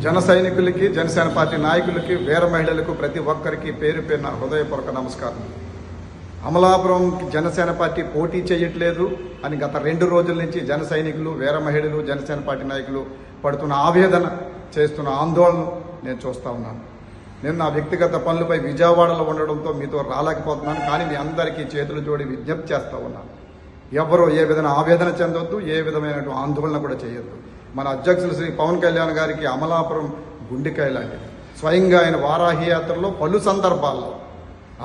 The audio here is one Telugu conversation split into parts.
జన సైనికులకి, జనసేన పార్టీ నాయకులకి, వీర మహిళలకు ప్రతి ఒక్కరికి పేరు పేరున హృదయపూర్వక నమస్కారం. అమలాపురం జనసేన పార్టీ పోటీ చేయట్లేదు అని గత 2 రోజుల నుంచి జన సైనికులు, వీర మహిళలు, జనసేన పార్టీ నాయకులు పడుతున్న ఆవేదన, చేస్తున్న ఆందోళన నేను చూస్తూ ఉన్నాను. నేను నా వ్యక్తిగత పనులపై విజయవాడలో ఉండడంతో మీతో రాలేకపోతున్నాను. కానీ మీ అందరికీ చేతులు జోడి విజ్ఞప్తి చేస్తూ ఉన్నాను. ఎవరో ఏ విధమైన ఆవేదన చెందొద్దు, ఏ విధమైన ఆందోళన కూడా చేయొద్దు. మన అధ్యక్షులు శ్రీ పవన్ కళ్యాణ్ గారికి అమలాపురం గుండెకాయ లాంటిది. స్వయంగా ఆయన వారాహి యాత్రలో పలు సందర్భాల్లో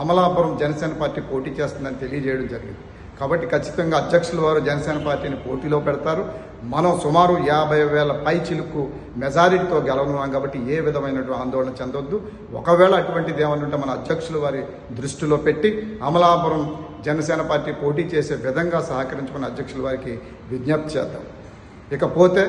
అమలాపురం జనసేన పార్టీ పోటీ చేస్తుందని తెలియజేయడం జరిగింది. కాబట్టి ఖచ్చితంగా అధ్యక్షుల వారు జనసేన పార్టీని పోటీలో పెడతారు. మనం సుమారు 50,000 పై చిలుకు మెజారిటీతో గెలవనున్నాం. కాబట్టి ఏ విధమైనటువంటి ఆందోళన చెందొద్దు. ఒకవేళ అటువంటిది ఏమనుంటే మన అధ్యక్షుల వారి దృష్టిలో పెట్టి అమలాపురం జనసేన పార్టీ పోటీ చేసే విధంగా సహకరించుకున్న అధ్యక్షుల వారికి విజ్ఞప్తి చేద్దాం. ఇకపోతే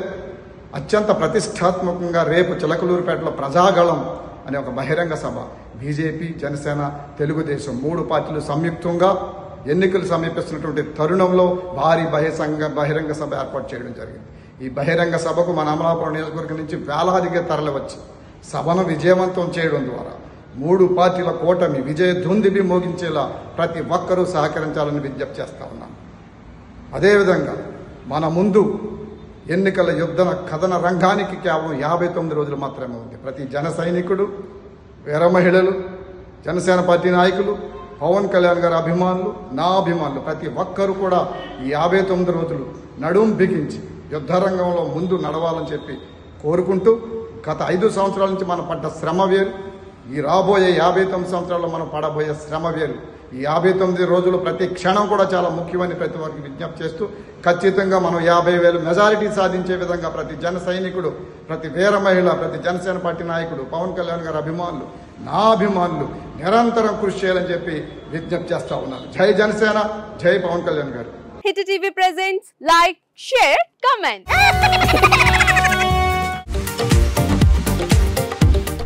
అత్యంత ప్రతిష్టాత్మకంగా రేపు చిలకలూరుపేటలో ప్రజాగళం అనే ఒక బహిరంగ సభ బీజేపీ, జనసేన, తెలుగుదేశం 3 పార్టీలు సంయుక్తంగా ఎన్నికలు సమీపిస్తున్నటువంటి తరుణంలో భారీ బహిరంగ సభ ఏర్పాటు చేయడం జరిగింది. ఈ బహిరంగ సభకు మన అమలాపురం నియోజకవర్గం నుంచి వేలాదిగా తరలివచ్చి సభను విజయవంతం చేయడం ద్వారా 3 పార్టీల కూటమి విజయ ధుందిబి మోగించేలా ప్రతి ఒక్కరూ సహకరించాలని విజ్ఞప్తి చేస్తా ఉన్నాం. అదేవిధంగా మన ముందు ఎన్నికల యుద్ధ కథన రంగానికి కేవలం 59 రోజులు మాత్రమే ఉంది. ప్రతి జన సైనికుడు, వీర మహిళలు, జనసేన పార్టీ నాయకులు, పవన్ కళ్యాణ్ గారి అభిమానులు, నా అభిమానులు ప్రతి ఒక్కరూ కూడా ఈ 59 రోజులు నడుం బిగించి యుద్ధ రంగంలో ముందు నడవాలని చెప్పి కోరుకుంటూ, గత 5 సంవత్సరాల నుంచి మనం పడ్డ శ్రమ వేరు, ఈ రాబోయే 59 సంవత్సరాల్లో మనం పడబోయే శ్రమ వేరు. ఈ 59 రోజులు ప్రతి క్షణం కూడా చాలా ముఖ్యమని ప్రతి ఒక్కరికి విజ్ఞప్తి చేస్తూ, ఖచ్చితంగా మనం 50,000 మెజారిటీ సాధించే విధంగా ప్రతి జన సైనికుడు, ప్రతి వీర మహిళ, ప్రతి జనసేన పార్టీ నాయకుడు, పవన్ కళ్యాణ్ గారి అభిమానులు, నా అభిమానులు నిరంతరం కృషి చేయాలని చెప్పి విజ్ఞప్తి చేస్తా ఉన్నాను. జై జనసేన, జై పవన్ కళ్యాణ్ గారు. Hit TV presents like, share, comment.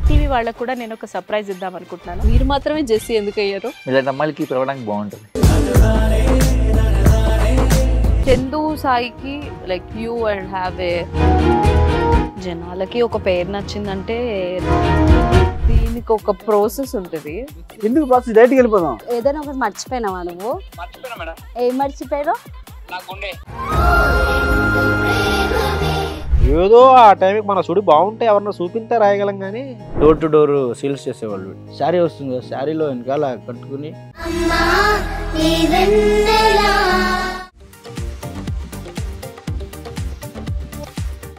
TV వాళ్ళకు కూడా నేను ఒక సర్ప్రైజ్ ఇద్దాం అనుకుంటున్నాను. మీరు మాత్రమే జెస్సీ ఎందుకు అయ్యారు? ఇలాంటి అమ్మాయిలకి పిలవడానికి బాగుంటుంది. చందు సాయికి like you and have a జనాలకి ఒక పేరు నచ్చిందంటే దీనికి ఒక ప్రాసెస్ ఉంటుంది. ఎందుకు ప్రాసెస్? డైరెక్ట్‌గా వెళ్ళిపోదాం. ఏదైనా ఒకటి మర్చిపోయినావా నువ్వు? మర్చిపోయినా మేడం. ఏం మర్చిపోయావు? నా గుండె. ఏదో ఆ టైంకి మన సుడి బాగుంటే ఎవరన్నా చూపిస్తే రాయగలం కానీ డోర్ టు డోర్ సేల్స్ చేసేవాళ్ళు. శారీ వస్తుంది, శారీలో వెనకాల కట్టుకుని